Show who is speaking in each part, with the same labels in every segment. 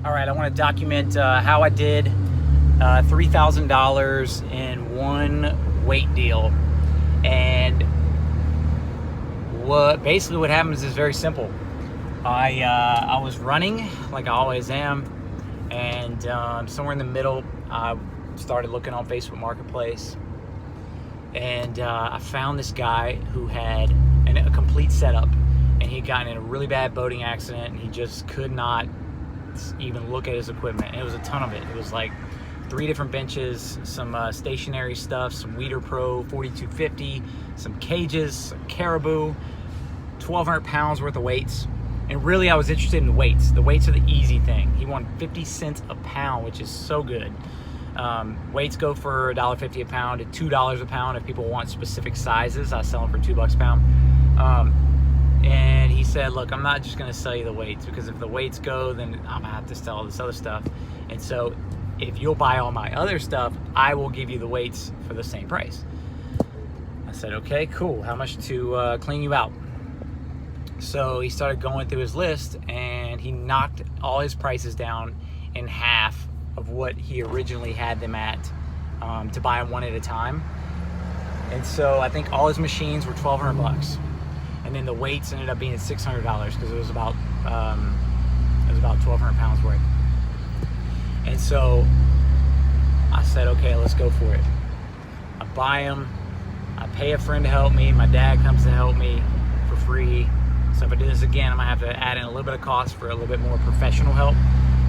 Speaker 1: All right, I want to document how I did $3,000 in one weight deal. And basically what happens is very simple. I was running like I always am, and somewhere in the middle, I started looking on Facebook Marketplace, and I found this guy who had a complete setup, and he'd gotten in a really bad boating accident, and he just could not even look at his equipment. And it was a ton of it. It was like 3 different benches, some stationary stuff, some Weeder Pro 4250, some cages, some Caribou, 1,200 pounds worth of weights. And really, I was interested in the weights. The weights are the easy thing. He wanted 50 cents a pound, which is so good. Weights go for $1.50 a pound to $2 a pound if people want specific sizes. I sell them for $2 a pound. And he said, look, I'm not just going to sell you the weights, because if the weights go, then I'm going to have to sell all this other stuff. And so if you'll buy all my other stuff, I will give you the weights for the same price. I said, okay, cool. How much to clean you out? So he started going through his list, and he knocked all his prices down in half of what he originally had them at, to buy them one at a time. And so I think all his machines were $1,200. And then the weights ended up being $600 because it was about 1,200 pounds worth. And so I said, okay, let's go for it. I buy them. I pay a friend to help me. My dad comes to help me for free. So if I do this again, I'm gonna have to add in a little bit of cost for a little bit more professional help.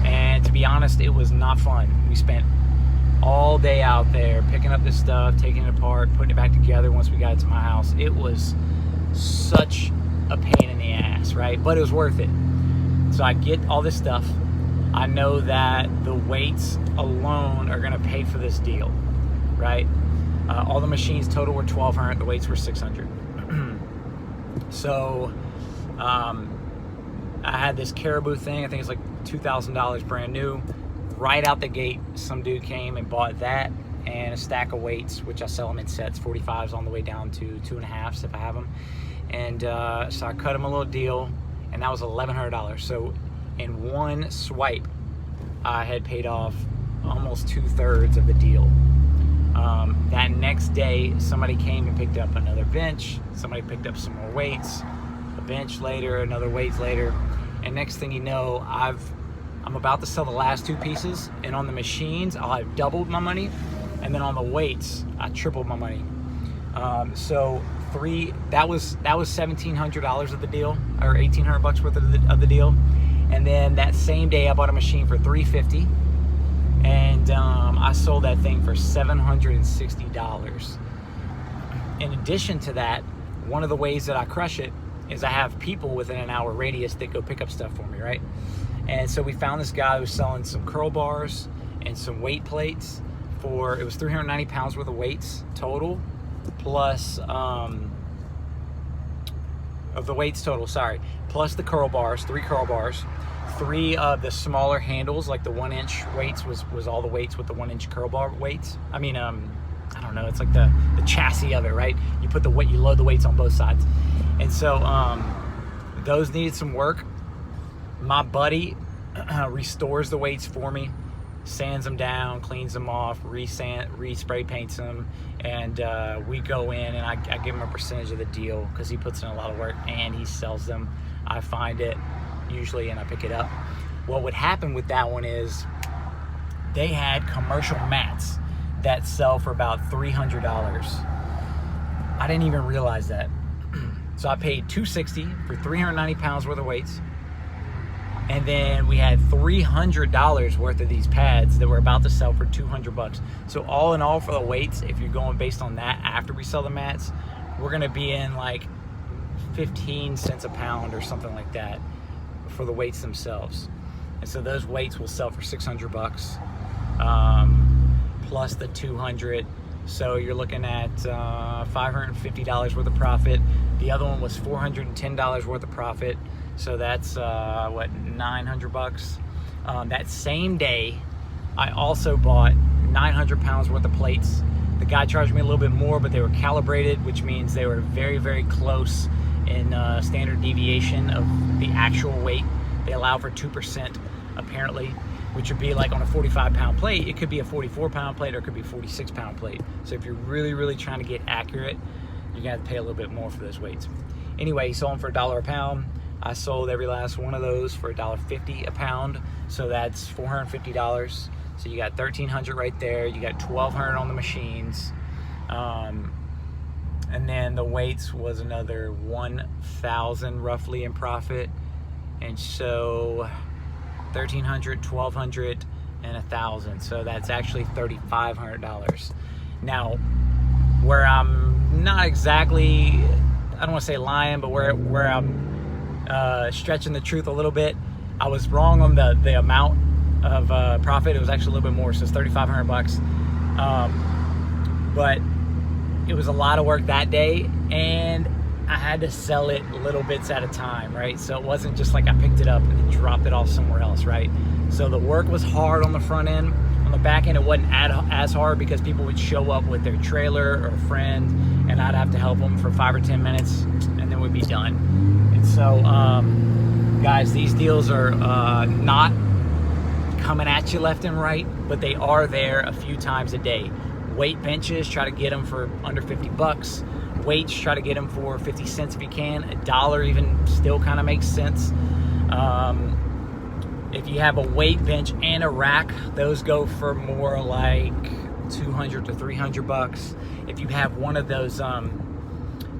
Speaker 1: And to be honest, it was not fun. We spent all day out there picking up this stuff, taking it apart, putting it back together once we got it to my house. It was such a pain in the ass, right? But it was worth it. So I get all this stuff. I know that the weights alone are gonna pay for this deal, right? All the machines total were $1,200, the weights were $600. So I had this Caribou thing, I think it's like $2,000 brand new. Right out the gate, some dude came and bought that and a stack of weights, which I sell them in sets, 45s on the way down to 2.5s if I have them. And so I cut him a little deal, and that was $1,100. So in one swipe, I had paid off almost 2/3 of the deal. That next day, somebody came and picked up another bench. Somebody picked up some more weights. A bench later, another weights later. And next thing you know, I'm about to sell the last 2 pieces, and on the machines, I'll have doubled my money. And then on the weights, I tripled my money. So that was $1,700 of the deal, or $1,800 worth of the deal. And then that same day, I bought a machine for $350, and I sold that thing for $760. In addition to that, one of the ways that I crush it is I have people within an hour radius that go pick up stuff for me, right? And so we found this guy who was selling some curl bars and some weight plates it was 390 pounds worth of weights total, plus of the weights total, plus the curl bars, 3 curl bars, 3 of the smaller handles, like the 1-inch weights was all the weights with the 1-inch curl bar weights. I mean, I don't know, it's like the chassis of it, right? You load the weights on both sides. And so those needed some work. My buddy restores the weights for me, sands them down, cleans them off, re-spray paints them, and we go in, and I give him a percentage of the deal because he puts in a lot of work, and he sells them. I find it usually, and I pick it up. What would happen with that one is they had commercial mats that sell for about $300. I didn't even realize that. So I paid $260 for 390 pounds worth of weights. And then we had $300 worth of these pads that were about to sell for $200. So all in all, for the weights, if you're going based on that after we sell the mats, we're gonna be in like 15 cents a pound or something like that for the weights themselves. And so those weights will sell for $600 plus the 200. So you're looking at $550 worth of profit. The other one was $410 worth of profit. So that's what, $900. That same day, I also bought 900 pounds worth of plates. The guy charged me a little bit more, but they were calibrated, which means they were very, very close in standard deviation of the actual weight. They allow for 2% apparently, which would be like on a 45-pound plate, it could be a 44-pound plate or it could be a 46-pound plate. So if you're really trying to get accurate, you're gonna have to pay a little bit more for those weights. Anyway, he sold them for $1 a pound. I sold every last one of those for $1.50 a pound. So that's $450. So you got $1,300 right there. You got $1,200 on the machines. And then the weights was another $1,000 roughly in profit. And so $1,300, $1,200, and $1,000. So that's actually $3,500. Now, where I'm not exactly, I don't want to say lying, but where I'm stretching the truth a little bit, I was wrong on the amount of profit. It was actually a little bit more, so it's $3,500. But it was a lot of work that day, and I had to sell it little bits at a time, right? So it wasn't just like I picked it up and dropped it off somewhere else, right? So the work was hard on the front end. On the back end, it wasn't as hard because people would show up with their trailer or a friend, and I'd have to help them for 5 or 10 minutes, and then we'd be done. And so, guys, these deals are not coming at you left and right, but they are there a few times a day. Weight benches, try to get them for under 50 bucks. Weights, try to get them for 50 cents if you can. $1 even still kind of makes sense. If you have a weight bench and a rack, those go for more like 200 to 300 bucks. If you have one of those,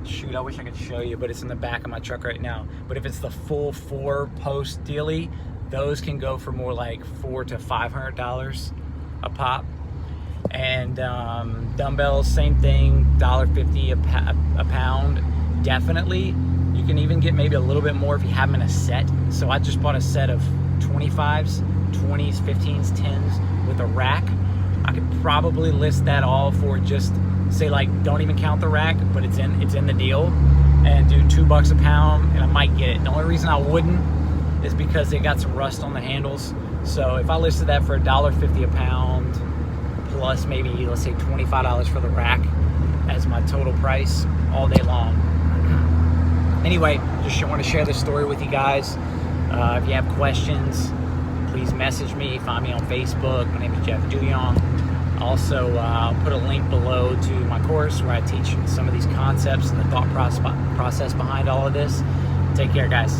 Speaker 1: shoot, I wish I could show you, but it's in the back of my truck right now. But if it's the full 4-post dealie, those can go for more like $400 to $500 a pop. And dumbbells, same thing, $1.50 a pound. Definitely, you can even get maybe a little bit more if you have them in a set. So I just bought a set of 25s, 20s, 15s, 10s with a rack. I could probably list that all for just say, like, don't even count the rack, but it's in the deal, and do $2 a pound, and I might get it. The only reason I wouldn't is because it got some rust on the handles. So if I listed that for $1.50 a pound, plus maybe, let's say, $25 for the rack as my total price all day long. Anyway, just want to share this story with you guys. If you have questions, please message me, find me on Facebook. My name is Jeff Duyong. Also, I'll put a link below to my course where I teach some of these concepts and the thought process behind all of this. Take care, guys.